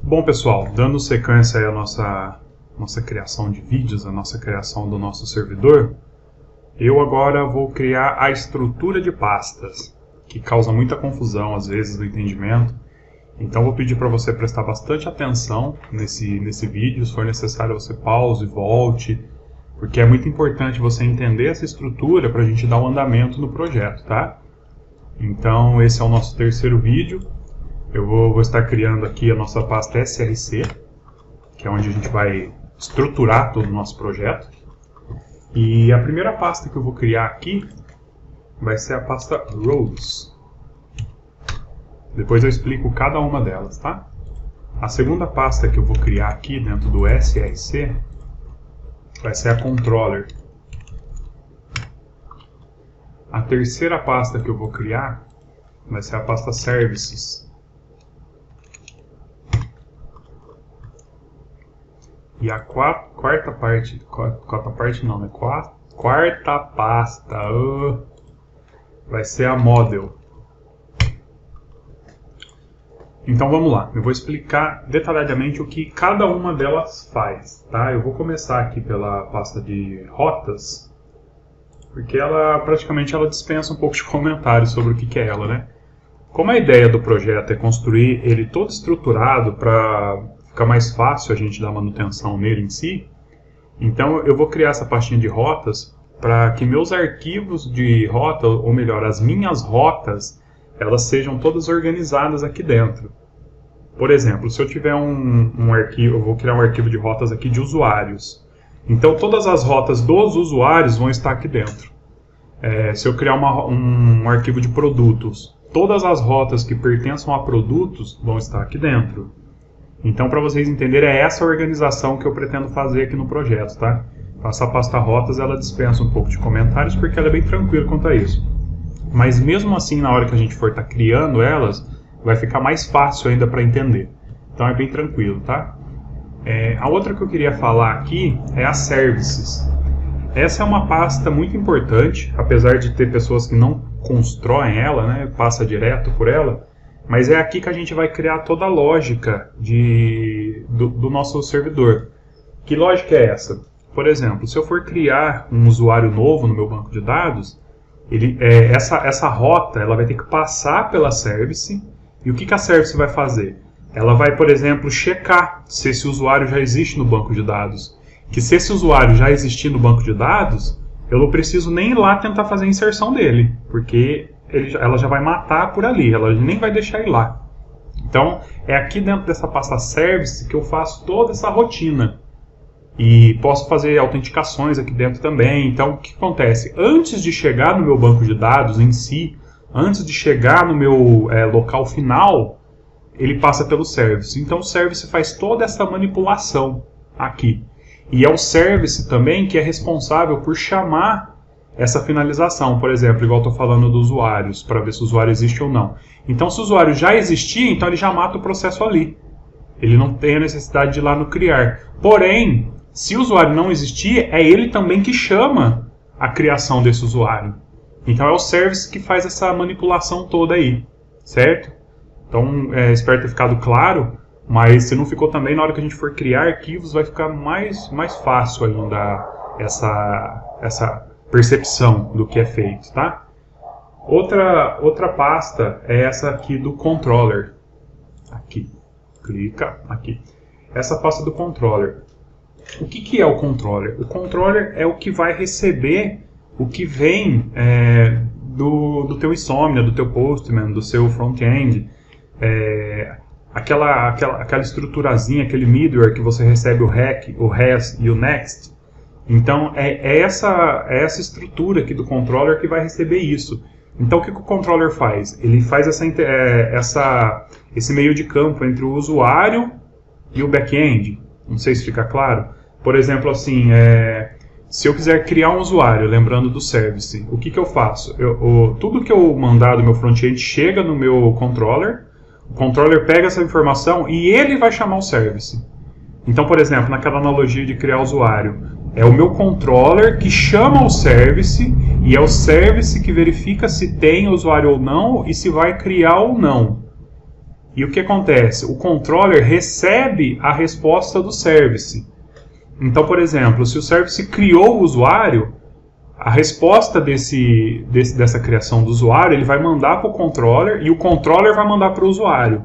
Bom, pessoal, dando sequência aí à nossa criação de vídeos, a nossa criação do nosso servidor, eu agora vou criar a estrutura de pastas, que causa muita confusão às vezes no entendimento. Então vou pedir para você prestar bastante atenção nesse vídeo, se for necessário você pause, volte, porque é muito importante você entender essa estrutura para a gente dar um andamento no projeto, tá? Então esse é o nosso terceiro vídeo. Eu vou estar criando aqui a nossa pasta SRC, que é onde a gente vai estruturar todo o nosso projeto. E a primeira pasta que eu vou criar aqui vai ser a pasta Rows. Depois eu explico cada uma delas, tá? A segunda pasta que eu vou criar aqui dentro do SRC vai ser a Controller. A terceira pasta que eu vou criar vai ser a pasta Services. E a quarta pasta vai ser a Model. Então vamos lá, eu vou explicar detalhadamente o que cada uma delas faz, tá? Eu vou começar aqui pela pasta de rotas, porque ela praticamente dispensa um pouco de comentários sobre o que é ela, né? Como a ideia do projeto é construir ele todo estruturado para ficar mais fácil a gente dar manutenção nele em si, então eu vou criar essa pastinha de rotas para que meus arquivos de rota, ou melhor, as minhas rotas, elas sejam todas organizadas aqui dentro. Por exemplo, se eu tiver um arquivo, eu vou criar um arquivo de rotas aqui de usuários. Então todas as rotas dos usuários vão estar aqui dentro. Se eu criar um arquivo de produtos, todas as rotas que pertençam a produtos vão estar aqui dentro. Então, para vocês entenderem, é essa organização que eu pretendo fazer aqui no projeto, tá? Essa pasta rotas, ela dispensa um pouco de comentários, porque ela é bem tranquila quanto a isso. Mas mesmo assim, na hora que a gente for estar criando elas, vai ficar mais fácil ainda para entender. Então é bem tranquilo, tá? A outra que eu queria falar aqui é a Services. Essa é uma pasta muito importante, apesar de ter pessoas que não constroem ela, né? Passa direto por ela. Mas é aqui que a gente vai criar toda a lógica do nosso servidor. Que lógica é essa? Por exemplo, se eu for criar um usuário novo no meu banco de dados, essa rota ela vai ter que passar pela Service. E o que a Service vai fazer? Ela vai, por exemplo, checar se esse usuário já existe no banco de dados. Que se esse usuário já existir no banco de dados, eu não preciso nem ir lá tentar fazer a inserção dele, porque ela já vai matar por ali, ela nem vai deixar ir lá. Então, é aqui dentro dessa pasta Service que eu faço toda essa rotina. E posso fazer autenticações aqui dentro também. Então, o que acontece? Antes de chegar no meu banco de dados em si, antes de chegar no meu local final, ele passa pelo Service. Então, o Service faz toda essa manipulação aqui. E é o Service também que é responsável por chamar essa finalização, por exemplo, igual estou falando dos usuários, para ver se o usuário existe ou não. Então, se o usuário já existir, então ele já mata o processo ali. Ele não tem a necessidade de ir lá no criar. Porém, se o usuário não existir, é ele também que chama a criação desse usuário. Então, é o service que faz essa manipulação toda aí, certo? Então, espero ter ficado claro, mas se não ficou também, na hora que a gente for criar arquivos, vai ficar mais fácil ainda essa percepção do que é feito, tá? Outra pasta é essa aqui do Controller. Aqui. Clica aqui. Essa pasta do Controller. O que é o Controller? O Controller é o que vai receber o que vem do teu Insomnia, do teu Postman, do seu front-end. Aquela estruturazinha, aquele middleware que você recebe o REC, o REST e o NEXT. Então, é essa estrutura aqui do controller que vai receber isso. Então, o que o controller faz? Ele faz esse meio de campo entre o usuário e o back-end. Não sei se fica claro. Por exemplo, assim, se eu quiser criar um usuário, lembrando do service, o que eu faço? Tudo que eu mandar do meu front-end chega no meu controller, o controller pega essa informação e ele vai chamar o service. Então, por exemplo, naquela analogia de criar usuário, é o meu controller que chama o service e é o service que verifica se tem usuário ou não e se vai criar ou não. E o que acontece? O controller recebe a resposta do service. Então, por exemplo, se o service criou o usuário, a resposta dessa criação do usuário, ele vai mandar para o controller e o controller vai mandar para o usuário.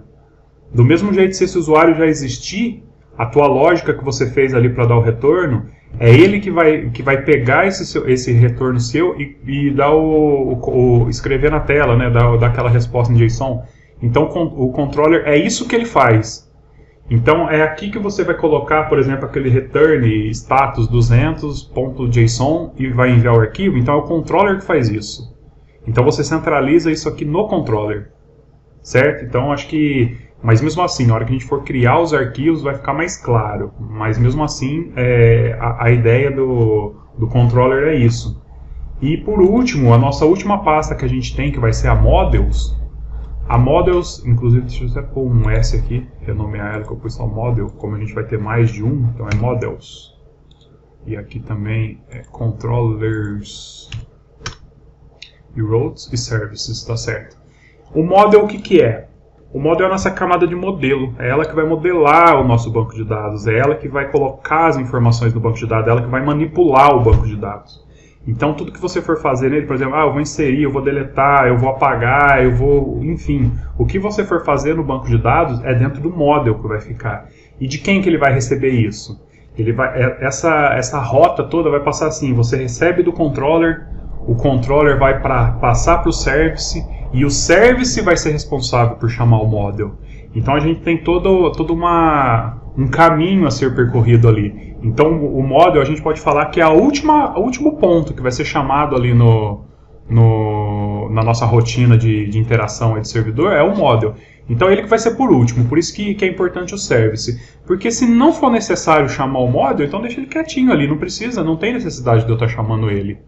Do mesmo jeito, se esse usuário já existir, a tua lógica que você fez ali para dar o retorno, é ele que vai pegar esse retorno seu e dar escrever na tela, né, dar aquela resposta em JSON. Então o controller é isso que ele faz. Então é aqui que você vai colocar, por exemplo, aquele return status 200.json e vai enviar o arquivo. Então é o controller que faz isso. Então você centraliza isso aqui no controller, certo? Então acho que, mas mesmo assim, na hora que a gente for criar os arquivos vai ficar mais claro. Mas mesmo assim, a ideia do controller é isso. E por último, a nossa última pasta que a gente tem, que vai ser a Models. A Models, inclusive, deixa eu até pôr um S aqui, renomear ela, que eu pus só Model, como a gente vai ter mais de um, então é Models. E aqui também é Controllers e Routes e Services, tá certo. O Model, o que é? O Model é a nossa camada de modelo, é ela que vai modelar o nosso banco de dados, é ela que vai colocar as informações no banco de dados, é ela que vai manipular o banco de dados. Então tudo que você for fazer nele, por exemplo, eu vou inserir, eu vou deletar, eu vou apagar, eu vou, enfim, o que você for fazer no banco de dados é dentro do model que vai ficar. E de quem que ele vai receber isso? Ele vai, essa rota toda vai passar assim, você recebe do controller, o controller vai passar para o service e o service vai ser responsável por chamar o model. Então a gente tem todo um caminho a ser percorrido ali. Então o model a gente pode falar que é o último ponto que vai ser chamado ali na nossa rotina de interação de servidor, é o model. Então ele que vai ser por último, por isso que é importante o service. Porque se não for necessário chamar o model, então deixa ele quietinho ali, não tem necessidade de eu estar chamando ele.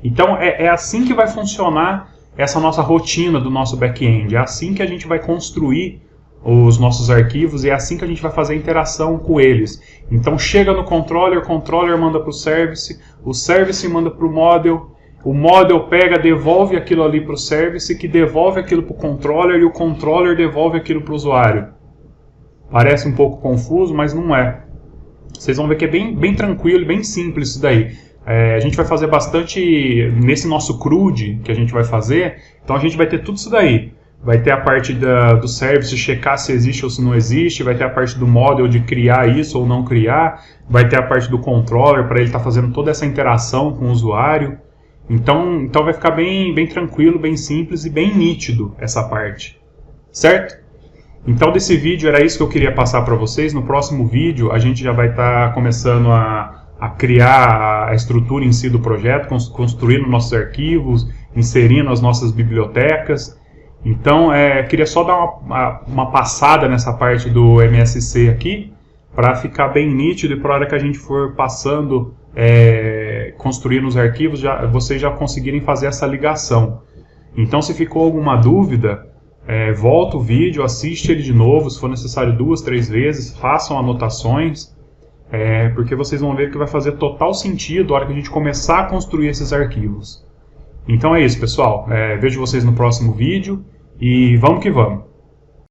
Então é assim que vai funcionar essa nossa rotina do nosso back-end, é assim que a gente vai construir os nossos arquivos e é assim que a gente vai fazer a interação com eles. Então chega no controller, o controller manda para o service manda para o model pega, devolve aquilo ali para o service, que devolve aquilo para o controller e o controller devolve aquilo para o usuário. Parece um pouco confuso, mas não é. Vocês vão ver que é bem tranquilo e bem simples isso daí. A gente vai fazer bastante nesse nosso CRUD que a gente vai fazer, então a gente vai ter tudo isso daí. Vai ter a parte do service, checar se existe ou se não existe, vai ter a parte do model de criar isso ou não criar, vai ter a parte do controller para ele estar fazendo toda essa interação com o usuário. Então vai ficar bem tranquilo, bem simples e bem nítido essa parte, certo? Então desse vídeo era isso que eu queria passar para vocês. No próximo vídeo a gente já vai estar começando a criar a estrutura em si do projeto, construindo nossos arquivos, inserindo as nossas bibliotecas. Então, queria só dar uma passada nessa parte do MSC aqui, para ficar bem nítido e para a hora que a gente for passando, construindo os arquivos, vocês já conseguirem fazer essa ligação. Então, se ficou alguma dúvida, volta o vídeo, assiste ele de novo, se for necessário 2, 3 vezes, façam anotações, porque vocês vão ver que vai fazer total sentido a hora que a gente começar a construir esses arquivos. Então é isso, pessoal. Vejo vocês no próximo vídeo. E vamos que vamos!